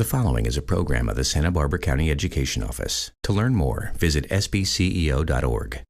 The following is a program of the Santa Barbara County Education Office. To learn more, visit sbceo.org.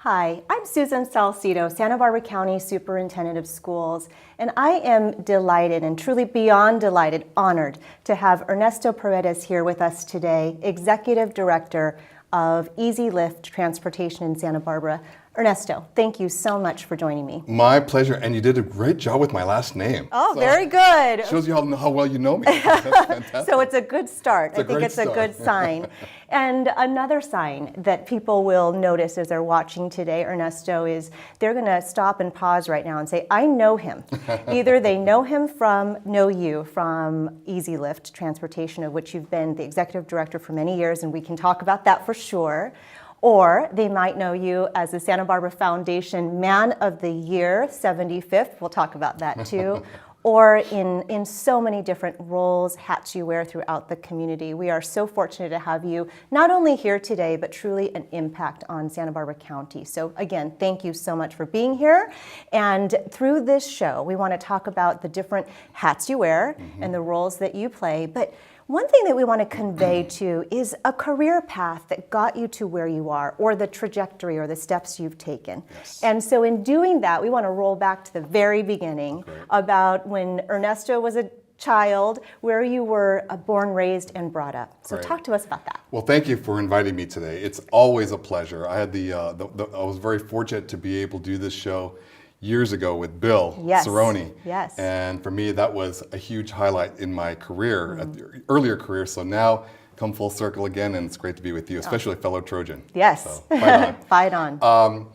Hi, I'm Susan Salcido, Santa Barbara County Superintendent of Schools, and I am delighted and truly beyond delighted, honored to have Ernesto Paredes here with us today, Executive Director of Easy Lift Transportation in Santa Barbara. Ernesto, thank you so much for joining me. My pleasure, and you did a great job with my last name. Oh, so very good. Shows you how well you know me. That's fantastic. So it's a good start. I think it's a good sign. And another sign that people will notice as they're watching today, Ernesto, is they're going to stop and pause right now and say, I know him. Either they know you from Easy Lift Transportation, of which you've been the executive director for many years, and we can talk about that for sure. Or they might know you as the Santa Barbara Foundation Man of the Year, 75th. We'll talk about that too. Or in so many different roles, hats you wear throughout the community. We are so fortunate to have you not only here today, but truly an impact on Santa Barbara County. So again, thank you so much for being here. And through this show, we want to talk about the different hats you wear and the roles that you play. But one thing that we want to convey to is a career path that got you to where you are, or the trajectory or the steps you've taken. Yes. And so in doing that, we want to roll back to the very beginning about when Ernesto was a child, where you were born, raised, and brought up. So talk to us about that. Well, thank you for inviting me today. It's always a pleasure. I had I was very fortunate to be able to do this show years ago with Bill Cerrone. Yes. And for me, that was a huge highlight in my career, earlier career. So now, come full circle again, and it's great to be with you, especially a fellow Trojan. Yes. So, fight on. Fight on.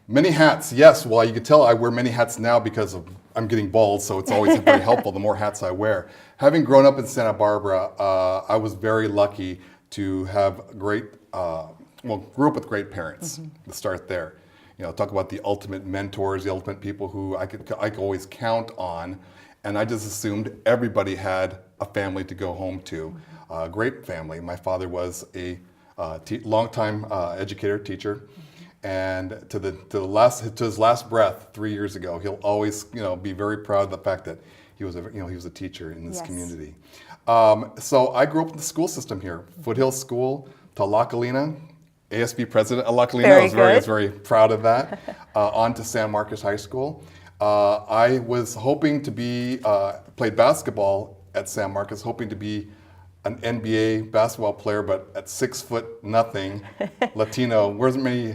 Many hats, yes. Well, you can tell I wear many hats now because I'm getting bald, so it's always very helpful the more hats I wear. Having grown up in Santa Barbara, I was very lucky to have grew up with great parents. To start there. You know, talk about the ultimate mentors, the ultimate people who I could always count on, and I just assumed everybody had a family to go home to, a great family. My father was a longtime educator, teacher, and to his last breath 3 years ago, he'll always be very proud of the fact that he was a teacher in this community. So I grew up in the school system here, Foothill School, Talacalina. ASB president at La Colina. I was very proud of that. On to San Marcos High School. I was hoping to played basketball at San Marcos, hoping to be an NBA basketball player, but at 6'0", Latino, wasn't many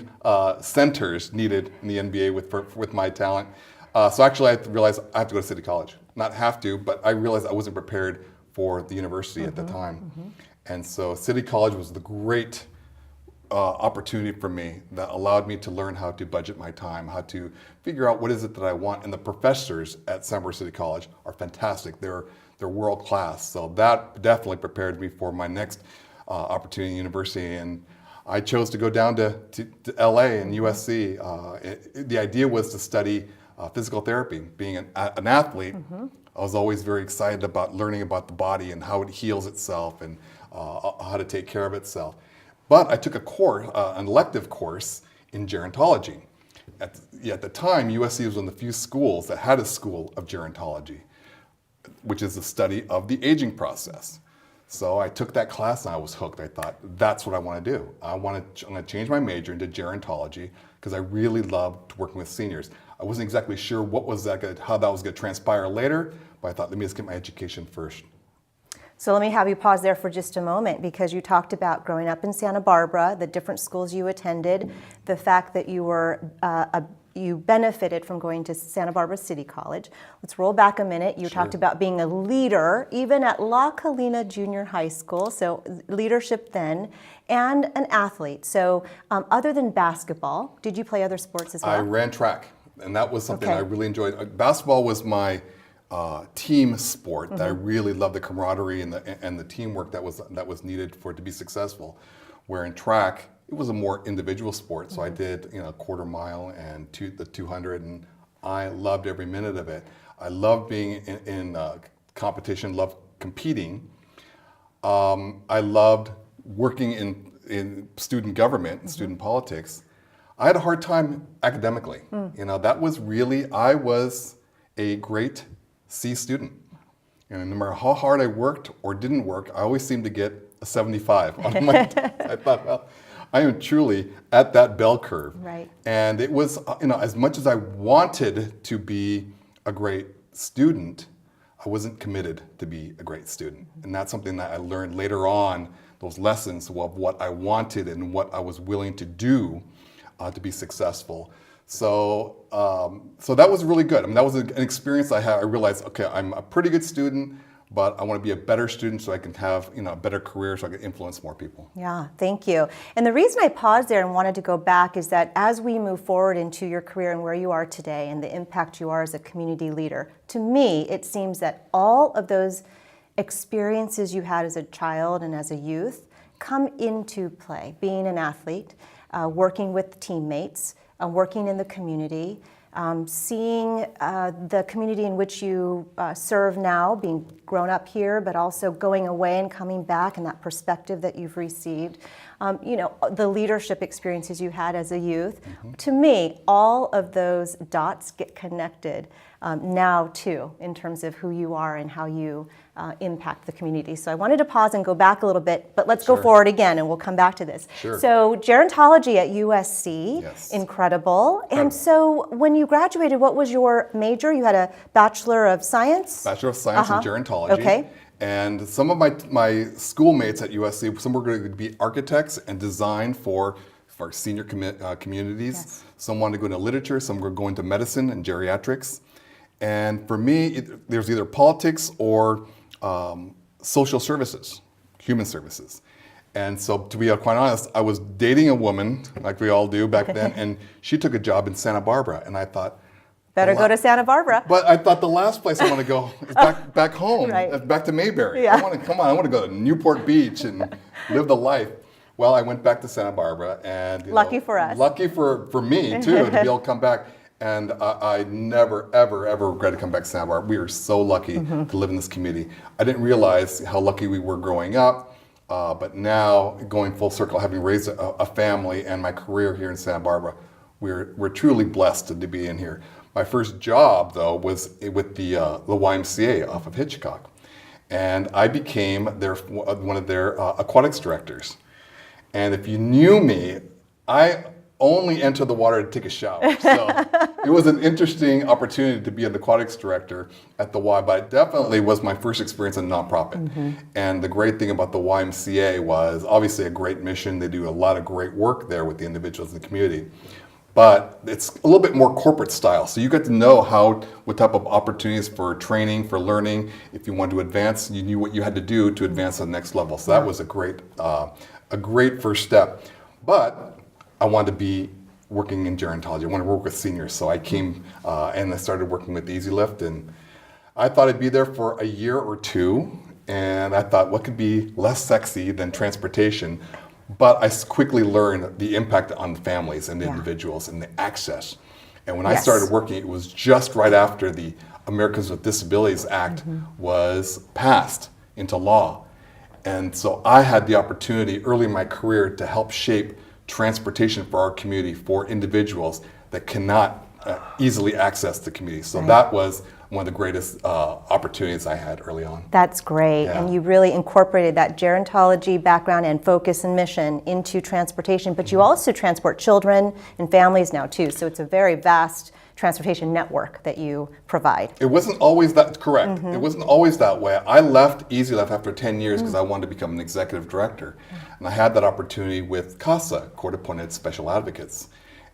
centers needed in the NBA with my talent. So actually, I realized I have to go to City College. Not have to, but I realized I wasn't prepared for the university at the time. And so City College was the great opportunity for me that allowed me to learn how to budget my time, how to figure out what is it that I want. And the professors at Santa Barbara City College are fantastic. They're world class. So that definitely prepared me for my next opportunity in university. And I chose to go down to LA and USC. The idea was to study physical therapy. Being an athlete, I was always very excited about learning about the body and how it heals itself and how to take care of itself. But I took an elective course in gerontology. At the time, USC was one of the few schools that had a school of gerontology, which is the study of the aging process. So I took that class and I was hooked. I thought, that's what I want to do. I'm going to change my major into gerontology because I really loved working with seniors. I wasn't exactly sure how that was going to transpire later, but I thought, let me just get my education first. So let me have you pause there for just a moment, because you talked about growing up in Santa Barbara, the different schools you attended, the fact that you benefited from going to Santa Barbara City College. Let's roll back a minute. You talked about being a leader, even at La Colina Junior High School, so leadership then, and an athlete. So other than basketball, did you play other sports as well? I ran track, and that was something I really enjoyed. Basketball was my team sport that I really loved, the camaraderie and the teamwork that was needed for it to be successful. Where in track, it was a more individual sport. So I did, quarter mile and the 200, and I loved every minute of it. I loved being in competition, loved competing. I loved working in student government and student politics. I had a hard time academically. That was really, I was a great C student. And no matter how hard I worked or didn't work, I always seemed to get a 75 on my test. I thought, well, I am truly at that bell curve. Right. And it was, as much as I wanted to be a great student, I wasn't committed to be a great student. And that's something that I learned later on, those lessons of what I wanted and what I was willing to do to be successful. So that was really good. I mean, that was an experience I had. I realized, okay, I'm a pretty good student, but I want to be a better student so I can have, a better career so I can influence more people. Yeah, thank you. And the reason I paused there and wanted to go back is that as we move forward into your career and where you are today and the impact you are as a community leader, to me, it seems that all of those experiences you had as a child and as a youth come into play. Being an athlete, working with teammates, working in the community, seeing the community in which you serve now, being grown up here, but also going away and coming back and that perspective that you've received, the leadership experiences you had as a youth. To me, all of those dots get connected now too, in terms of who you are and how you impact the community. So I wanted to pause and go back a little bit, but let's go forward again and we'll come back to this. Sure. So gerontology at USC, Yes. Incredible. And so when you graduated, what was your major? You had a Bachelor of Science? Bachelor of Science in Gerontology. Okay. And some of my schoolmates at USC, some were going to be architects and design for senior communities. Yes. Some wanted to go into literature, some were going to medicine and geriatrics. And for me, there's either politics or social services, human services. And so to be quite honest, I was dating a woman, like we all do back then, and she took a job in Santa Barbara. And I thought, Better go to Santa Barbara. but I thought the last place I want to go is back home, Right. back to Mayberry. Yeah. I want to go to Newport Beach and live the life. Well, I went back to Santa Barbara, and Lucky for us. Lucky for me too to be able to come back. And I never, ever, ever regretted coming back to Santa Barbara. We were so lucky to live in this community. I didn't realize how lucky we were growing up, but now going full circle, having raised a family and my career here in Santa Barbara, we're truly blessed to be in here. My first job, though, was with the YMCA off of Hitchcock, and I became one of their aquatics directors. And if you knew me, I only entered the water to take a shower. So it was an interesting opportunity to be an aquatics director at the Y, but it definitely was my first experience in a nonprofit. And the great thing about the YMCA was obviously a great mission. They do a lot of great work there with the individuals in the community. But it's a little bit more corporate style. So you get to know what type of opportunities for training, for learning. If you wanted to advance, you knew what you had to do to advance to the next level. So that was a great first step. But I wanted to be working in gerontology. I wanted to work with seniors. So I came and I started working with Easy Lift. And I thought I'd be there for a year or two. And I thought, what could be less sexy than transportation? But I quickly learned the impact on families and individuals and the access. And when I started working, it was just right after the Americans with Disabilities Act was passed into law. And so I had the opportunity early in my career to help shape transportation for our community for individuals that cannot easily access the community. So that was one of the greatest opportunities I had early on. That's great. Yeah. And you really incorporated that gerontology background and focus and mission into transportation, but you also transport children and families now too. So it's a very vast transportation network that you provide. It wasn't always that correct. It wasn't always that way. I left Easy Lift after 10 years because I wanted to become an executive director. And I had that opportunity with CASA, Court Appointed Special Advocates,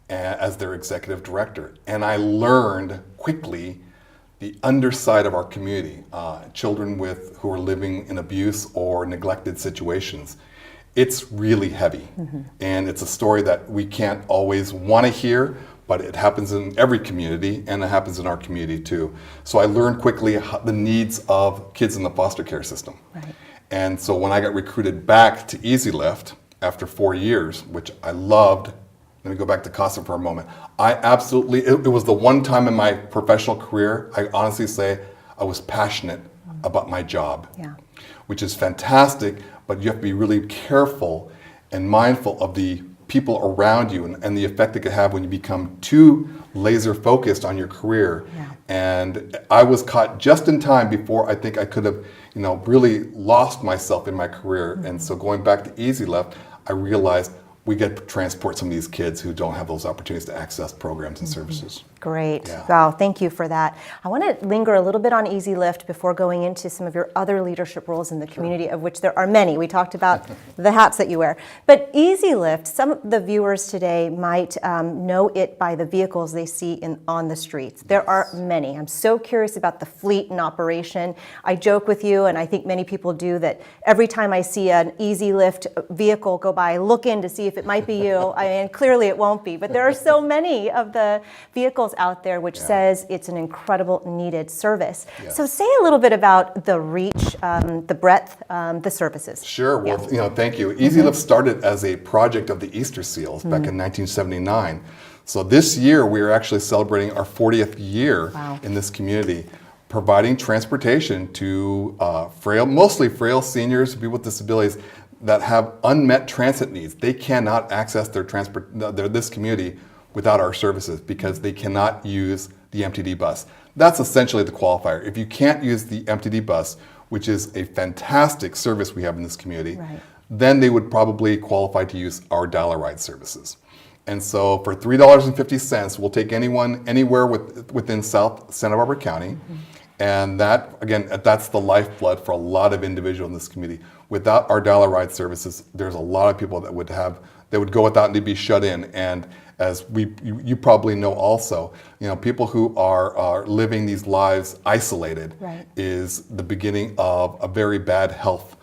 as their executive director. And I learned quickly the underside of our community, children who are living in abuse or neglected situations. It's really heavy. And it's a story that we can't always want to hear, but it happens in every community, and it happens in our community too. So I learned quickly the needs of kids in the foster care system. Right. And so when I got recruited back to Easy Lift after 4 years, which I loved, let me go back to CASA for a moment. I absolutely, it was the one time in my professional career, I honestly say, I was passionate about my job, which is fantastic, but you have to be really careful and mindful of the people around you and the effect it could have when you become too laser focused on your career. And I was caught just in time before I think I could have, really lost myself in my career. And so going back to Easy Lift, I realized we get to transport some of these kids who don't have those opportunities to access programs and services. Great. Yeah. Wow, thank you for that. I want to linger a little bit on Easy Lift before going into some of your other leadership roles in the community, of which there are many. We talked about the hats that you wear. But Easy Lift, some of the viewers today might know it by the vehicles they see on the streets. There are many. I'm so curious about the fleet in operation. I joke with you, and I think many people do, that every time I see an Easy Lift vehicle go by, I look in to see if it might be you. I mean, clearly it won't be, but there are so many of the vehicles out there, which says it's an incredible needed service. So say a little bit about the reach, the breadth, the services. Sure. Well, thank you. Easy Lift started as a project of the Easter Seals back in 1979. So this year we are actually celebrating our 40th year in this community, providing transportation to mostly frail seniors, people with disabilities that have unmet transit needs. They cannot access this community without our services because they cannot use the MTD bus. That's essentially the qualifier. If you can't use the MTD bus, which is a fantastic service we have in this community, then they would probably qualify to use our Dial-A-Ride services. And so for $3.50, we'll take anyone anywhere within South Santa Barbara County. And that, again, that's the lifeblood for a lot of individuals in this community. Without our Dial-A-Ride services, there's a lot of people that would go without and they'd be shut in. And as you probably know also, people who are living these lives isolated is the beginning of a very bad health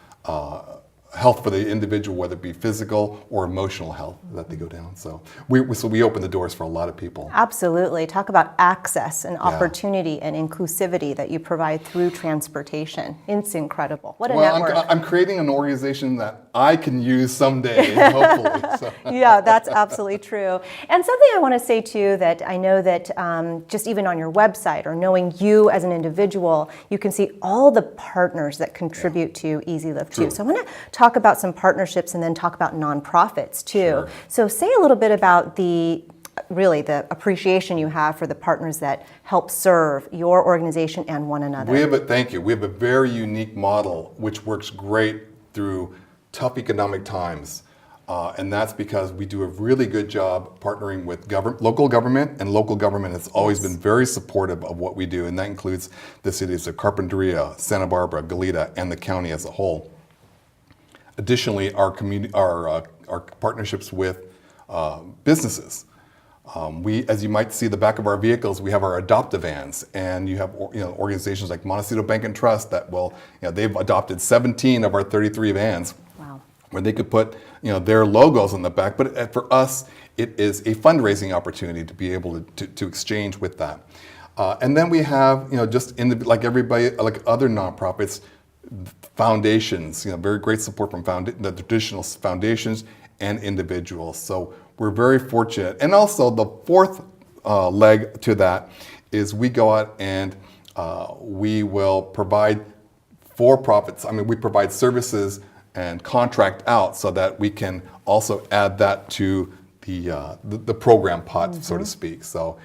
for the individual, whether it be physical or emotional health that they go down. So we open the doors for a lot of people. Absolutely. Talk about access and opportunity and inclusivity that you provide through transportation. It's incredible. What a network. I'm creating an organization that I can use someday, hopefully. So. Yeah, that's absolutely true. And something I want to say too, that I know that just even on your website or knowing you as an individual, you can see all the partners that contribute to Easy Lift too. So I want to talk about some partnerships and then talk about nonprofits too. Sure. So say a little bit about the appreciation you have for the partners that help serve your organization and one another. Thank you. We have a very unique model which works great through tough economic times. And that's because we do a really good job partnering with local government, and local government has always been very supportive of what we do, and that includes the cities of Carpinteria, Santa Barbara, Goleta, and the county as a whole. Additionally, our partnerships with businesses. As you might see the back of our vehicles, we have our adoptive vans, and you have organizations like Montecito Bank and Trust that they've adopted 17 of our 33 vans. Wow. Where they could put their logos on the back, but for us it is a fundraising opportunity to be able to exchange with that. And then we have like everybody, like other nonprofits, foundations, very great support from the traditional foundations and individuals. So we're very fortunate. And also the fourth leg to that is we go out and we will provide for-profits. I mean, we provide services and contract out so that we can also add that to the program pot, so to speak. So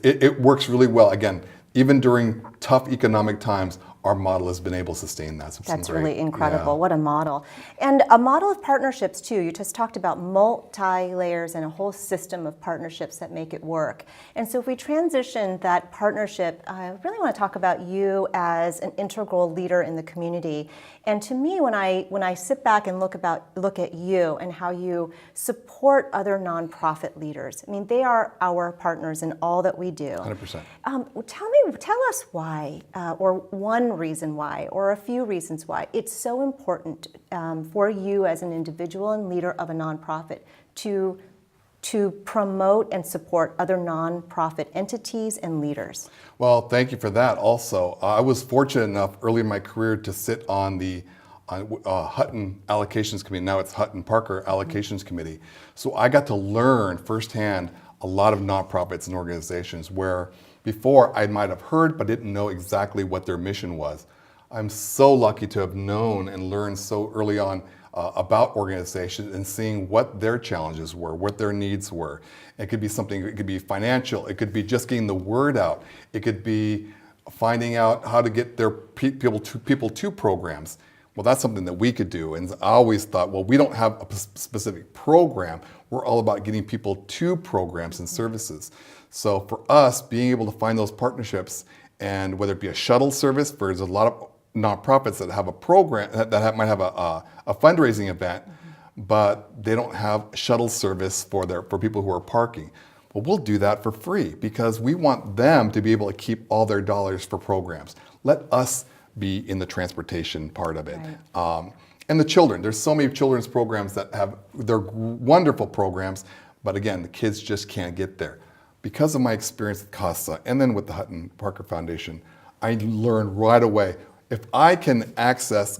it works really well. Again, even during tough economic times, our model has been able to sustain that. So that's really incredible. What a model. And a model of partnerships too. You just talked about multi-layers and a whole system of partnerships that make it work. And so if we transition that partnership, I really want to talk about you as an integral leader in the community. And to me, when I sit back and look at you and how you support other nonprofit leaders, I mean, they are our partners in all that we do. 100%. Tell us why, or one reason why, or a few reasons why it's so important for you as an individual and leader of a nonprofit to to promote and support other nonprofit entities and leaders? Well, thank you for that also. I was fortunate enough early in my career to sit on the Hutton Allocations Committee. Now it's Hutton Parker Allocations Committee. So I got to learn firsthand a lot of nonprofits and organizations where before I might have heard but didn't know exactly what their mission was. I'm so lucky to have known and learned so early on about organizations and seeing what their challenges were, what their needs were. It could be something, it could be financial, it could be just getting the word out, it could be finding out how to get their people to programs. Well, that's something that we could do. And I always thought, well, we don't have a specific program. We're all about getting people to programs and services. So for us, being able to find those partnerships, and whether it be a shuttle service, for there's a lot of nonprofits that have a program that might have a fundraising event, but they don't have shuttle service for people who are parking. Well, we'll do that for free because we want them to be able to keep all their dollars for programs. Let us be in the transportation part of it. Right. And the children, there's so many children's programs that they're wonderful programs, but again, the kids just can't get there. Because of my experience at CASA and then with the Hutton Parker Foundation, I learned right away, if I can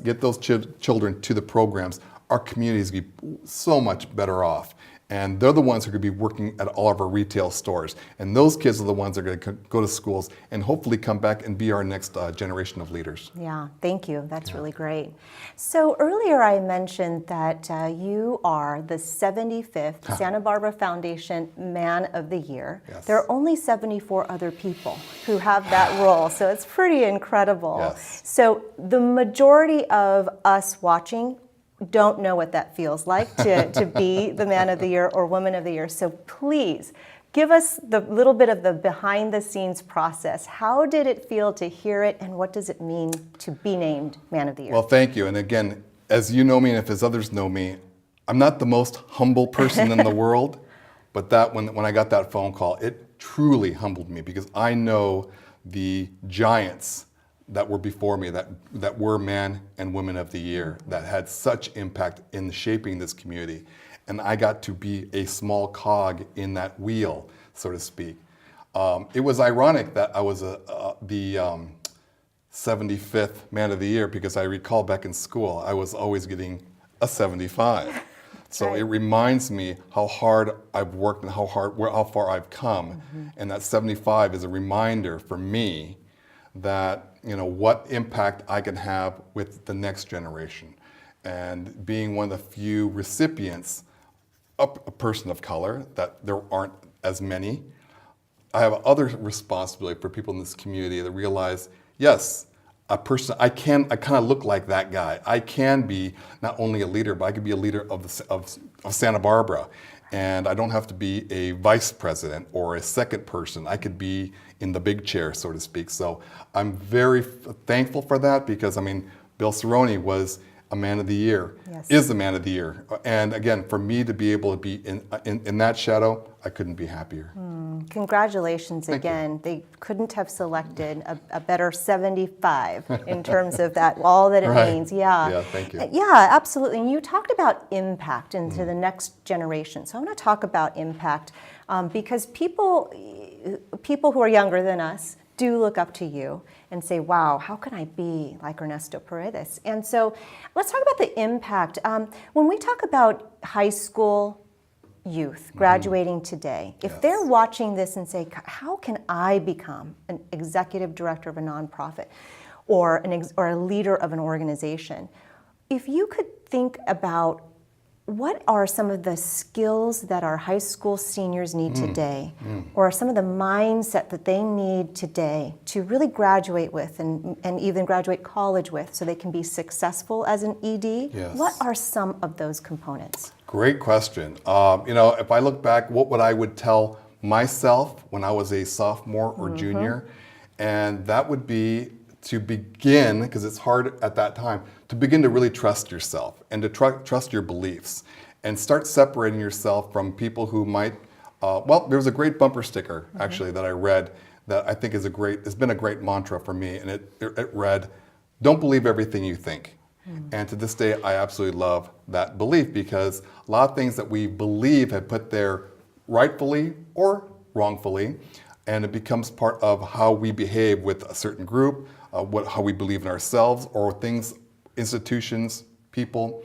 get those children to the programs, our communities will be so much better off. And they're the ones who are going to be working at all of our retail stores. And those kids are the ones that are going to go to schools and hopefully come back and be our next generation of leaders. Yeah, thank you. That's really great. So earlier I mentioned that you are the 75th Santa Barbara Foundation Man of the Year. Yes. There are only 74 other people who have that role, so it's pretty incredible. Yes. So the majority of us watching don't know what that feels like to be the Man of the Year or Woman of the Year. So please give us the little bit of the behind the scenes process. How did it feel to hear it, and what does it mean to be named Man of the Year? Well, thank you. And again, as you know me and as others know me, I'm not the most humble person in the world, but that when I got that phone call, it truly humbled me because I know the giants that were before me, that were Man and Women of the Year, that had such impact in shaping this community. And I got to be a small cog in that wheel, so to speak. It was ironic that I was the 75th Man of the Year because I recall back in school, I was always getting a 75. So right. It reminds me how hard I've worked and how far I've come. Mm-hmm. And that 75 is a reminder for me that what impact I can have with the next generation. And being one of the few recipients, a person of color, that there aren't as many, I have other responsibility for people in this community that realize, yes, a person, I kind of look like that guy. I can be not only a leader, but I could be a leader of Santa Barbara. And I don't have to be a vice president or a second person. I could be in the big chair, so to speak. So I'm very thankful for that because, Bill Cerrone was a Man of the Year, yes. Is the Man of the Year. And again, for me to be able to be in that shadow, I couldn't be happier. Congratulations again. They couldn't have selected a better 75 in terms of that, all that it right. means. Yeah. Yeah, thank you. Yeah, absolutely. And you talked about impact into the next generation. So I want to talk about impact because people who are younger than us do look up to you and say, wow, how can I be like Ernesto Paredes? And so let's talk about the impact. When we talk about high school youth graduating today, if yes. they're watching this and say, how can I become an executive director of a nonprofit or a leader of an organization? If you could think about what are some of the skills that our high school seniors need today, or some of the mindset that they need today to really graduate with and even graduate college with so they can be successful as an ED? Yes. What are some of those components? Great question. If I look back, what would I would tell myself when I was a sophomore or junior? And that would be to begin, because it's hard at that time, to begin to really trust yourself and to trust your beliefs and start separating yourself from people who might, there was a great bumper sticker actually that I read that I think it's been a great mantra for me, and it read, don't believe everything you think. And to this day, I absolutely love that belief because a lot of things that we believe have put there rightfully or wrongfully, and it becomes part of how we behave with a certain group, how we believe in ourselves or things, institutions, people.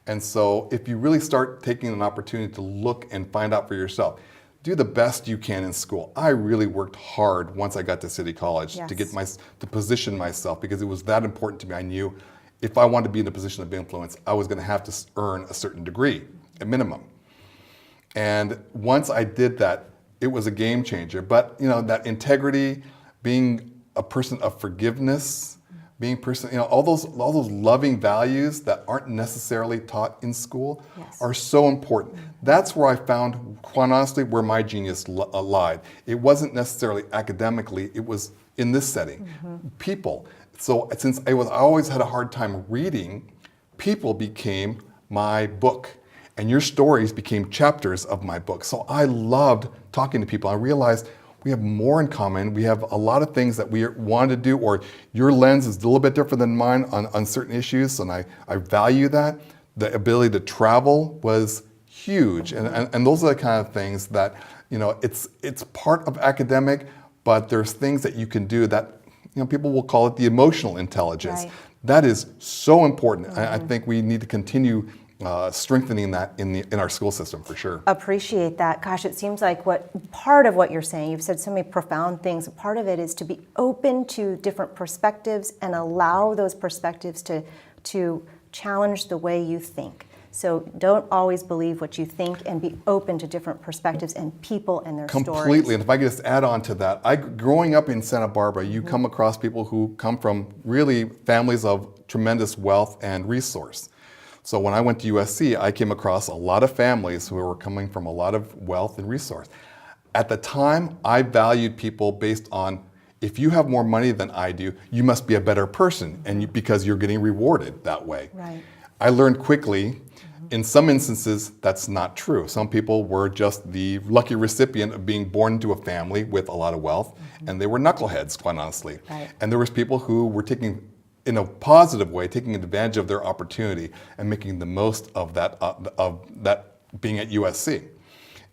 And so if you really start taking an opportunity to look and find out for yourself, do the best you can in school. I really worked hard once I got to City College to position myself, because it was that important to me. I knew if I wanted to be in a position of influence, I was going to have to earn a certain degree, a minimum. And once I did that, it was a game changer. But that integrity, being a person of forgiveness, being person, all those loving values that aren't necessarily taught in school are so important. That's where I found, quite honestly, where my genius lied. It wasn't necessarily academically, it was in this setting. People. So since I always had a hard time reading, people became my book. And your stories became chapters of my book. So I loved talking to people. I realized we have more in common. We have a lot of things that we want to do, or your lens is a little bit different than mine on certain issues, and I value that. The ability to travel was huge, and those are the kind of things that, it's part of academic, but there's things that you can do that, people will call it the emotional intelligence. Right. That is so important. I think we need to continue strengthening that in our school system, for sure. Appreciate that. Gosh, it seems like part of what you're saying, you've said so many profound things. Part of it is to be open to different perspectives and allow those perspectives to challenge the way you think. So don't always believe what you think, and be open to different perspectives and people and their stories. Completely. And if I could just add on to that, growing up in Santa Barbara, you come across people who come from really families of tremendous wealth and resource. So when I went to USC, I came across a lot of families who were coming from a lot of wealth and resource. At the time, I valued people based on, if you have more money than I do, you must be a better person, and because you're getting rewarded that way. Right. I learned quickly, in some instances, that's not true. Some people were just the lucky recipient of being born into a family with a lot of wealth, and they were knuckleheads, quite honestly. Right. And there was people who were taking, in a positive way, taking advantage of their opportunity and making the most of that being at USC,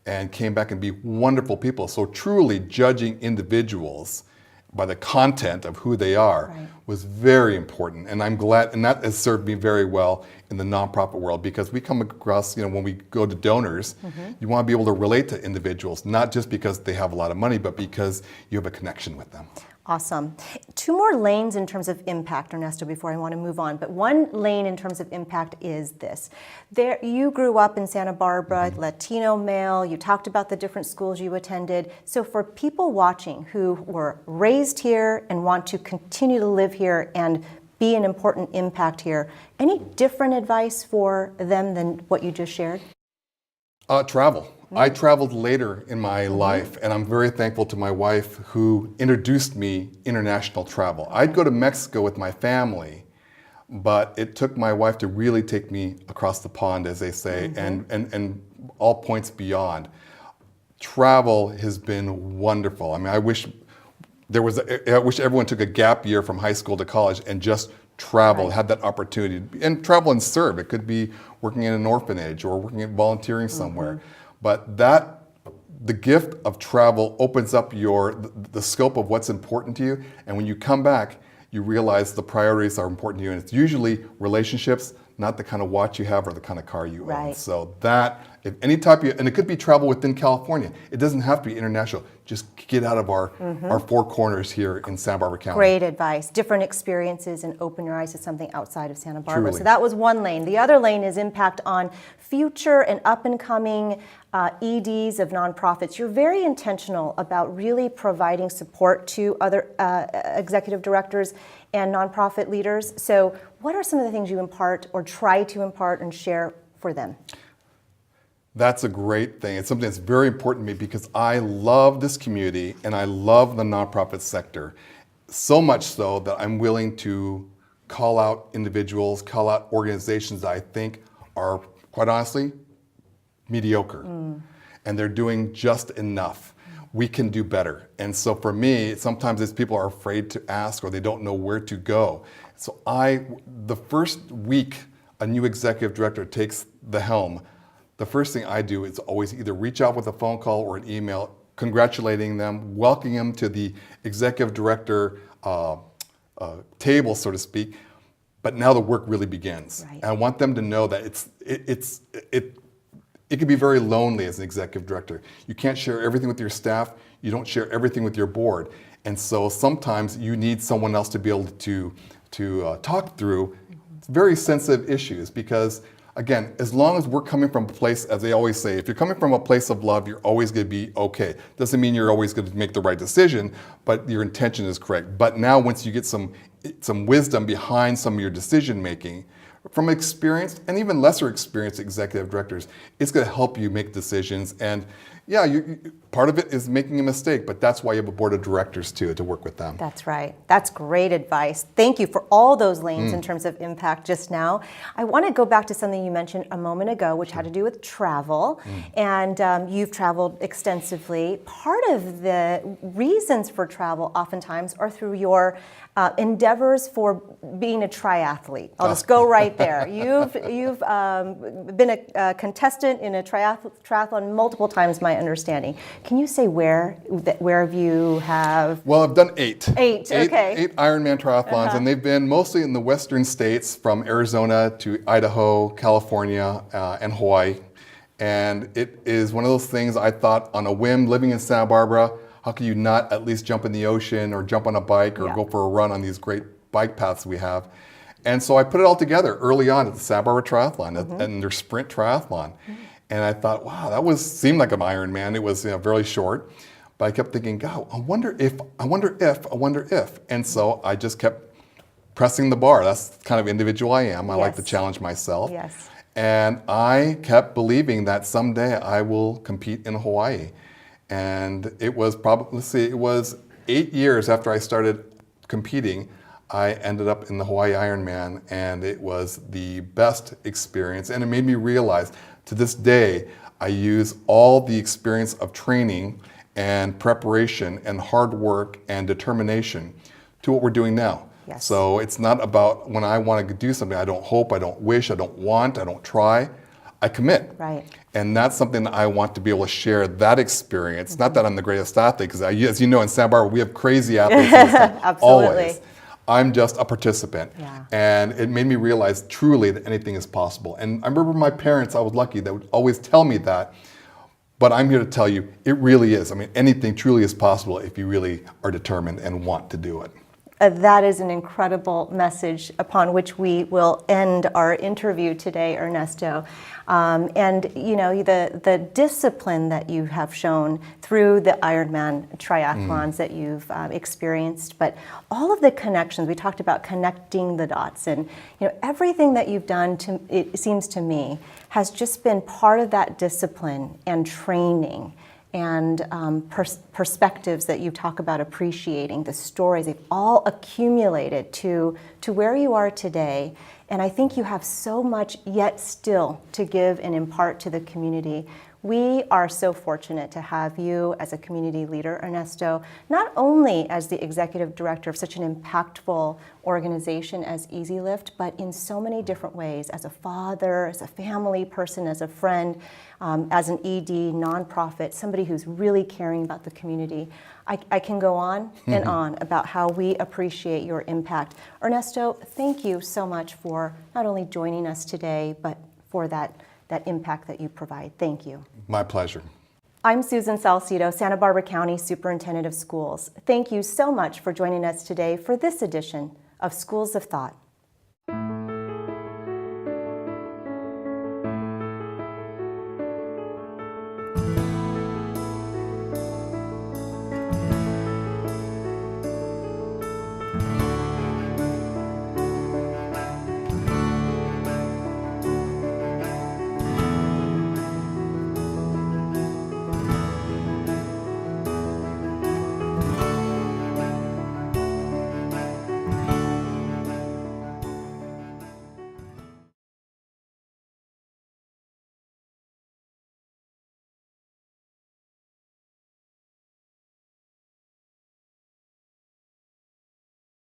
and came back and be wonderful people. So truly judging individuals by the content of who they are was very important. And I'm glad, and that has served me very well in the nonprofit world, because we come across, when we go to donors, you want to be able to relate to individuals, not just because they have a lot of money, but because you have a connection with them. Awesome. Two more lanes in terms of impact, Ernesto, before I want to move on. But one lane in terms of impact is this. You grew up in Santa Barbara, Latino male, you talked about the different schools you attended. So for people watching who were raised here and want to continue to live here and be an important impact here, any different advice for them than what you just shared? Travel. I traveled later in my life, and I'm very thankful to my wife who introduced me international travel. I'd go to Mexico with my family, but it took my wife to really take me across the pond, as they say, and all points beyond. Travel has been wonderful. I mean, I wish everyone took a gap year from high school to college and just travel, had that opportunity, and travel and serve. It could be working in an orphanage or volunteering somewhere. But the gift of travel opens up the scope of what's important to you. And when you come back, you realize the priorities are important to you. And it's usually relationships, not the kind of watch you have or the kind of car you own. So that, if any type of, and it could be travel within California. It doesn't have to be international. Just get out of our four corners here in Santa Barbara County. Great advice. Different experiences, and open your eyes to something outside of Santa Barbara. Truly. So that was one lane. The other lane is impact on future and up-and-coming EDs of nonprofits. You're very intentional about really providing support to other executive directors and nonprofit leaders. So what are some of the things you impart or try to impart and share for them? That's a great thing. It's something that's very important to me, because I love this community and I love the nonprofit sector. So much so that I'm willing to call out individuals, call out organizations that I think are, quite honestly, mediocre. And they're doing just enough. We can do better. And so for me, sometimes it's people are afraid to ask, or they don't know where to go. So the first week a new executive director takes the helm, the first thing I do is always either reach out with a phone call or an email congratulating them, welcoming them to the executive director table, so to speak. But now the work really begins. Right. And I want them to know that it can be very lonely as an executive director. You can't share everything with your staff. You don't share everything with your board. And so sometimes you need someone else to be able to talk through very sensitive issues, because again, as long as we're coming from a place, as they always say, if you're coming from a place of love, you're always going to be okay. Doesn't mean you're always going to make the right decision, but your intention is correct. But now once you get some wisdom behind some of your decision making, from experienced and even lesser experienced executive directors, it's going to help you make decisions. And yeah, part of it is making a mistake, but that's why you have a board of directors too, to work with them. That's right. That's great advice. Thank you for all those lanes in terms of impact just now. I want to go back to something you mentioned a moment ago, which had to do with travel. And you've traveled extensively. Part of the reasons for travel oftentimes are through your endeavors for being a triathlete. I'll just go right there. You've been a contestant in a triathlon multiple times, my understanding. Can you say where you have? Well, I've done eight. Okay. Eight Ironman triathlons, and they've been mostly in the western states, from Arizona to Idaho, California, and Hawaii. And it is one of those things I thought on a whim, living in Santa Barbara, how can you not at least jump in the ocean or jump on a bike or go for a run on these great bike paths we have? And so I put it all together early on at the Santa Barbara Triathlon and their sprint triathlon. And I thought, wow, that seemed like an Ironman. It was very short, but I kept thinking, God, I wonder if. And so I just kept pressing the bar. That's the kind of individual I am. I like to challenge myself. Yes. And I kept believing that someday I will compete in Hawaii. And it was it was 8 years after I started competing, I ended up in the Hawaii Ironman, and it was the best experience. And it made me realize, to this day, I use all the experience of training and preparation and hard work and determination to what we're doing now. Yes. So it's not about when I want to do something, I don't hope, I don't wish, I don't want, I don't try. I commit. Right. And that's something that I want to be able to share, that experience. Not that I'm the greatest athlete, because as you know, in Santa Barbara, we have crazy athletes. Absolutely. Always. I'm just a participant. Yeah. And it made me realize truly that anything is possible. And I remember my parents, I was lucky, that would always tell me that. But I'm here to tell you, it really is. I mean, anything truly is possible if you really are determined and want to do it. That is an incredible message upon which we will end our interview today, Ernesto. And the discipline that you have shown through the Ironman triathlons that you've experienced, but all of the connections, we talked about connecting the dots, and everything that you've done, it seems to me, has just been part of that discipline and training and perspectives that you talk about appreciating, the stories, they've all accumulated to where you are today. And I think you have so much yet still to give and impart to the community. We are so fortunate to have you as a community leader, Ernesto, not only as the executive director of such an impactful organization as Easy Lift, but in so many different ways, as a father, as a family person, as a friend, as an ED, nonprofit, somebody who's really caring about the community. I can go on and on about how we appreciate your impact. Ernesto, thank you so much for not only joining us today, but for that impact that you provide. Thank you. My pleasure. I'm Susan Salcido, Santa Barbara County Superintendent of Schools. Thank you so much for joining us today for this edition of Schools of Thought.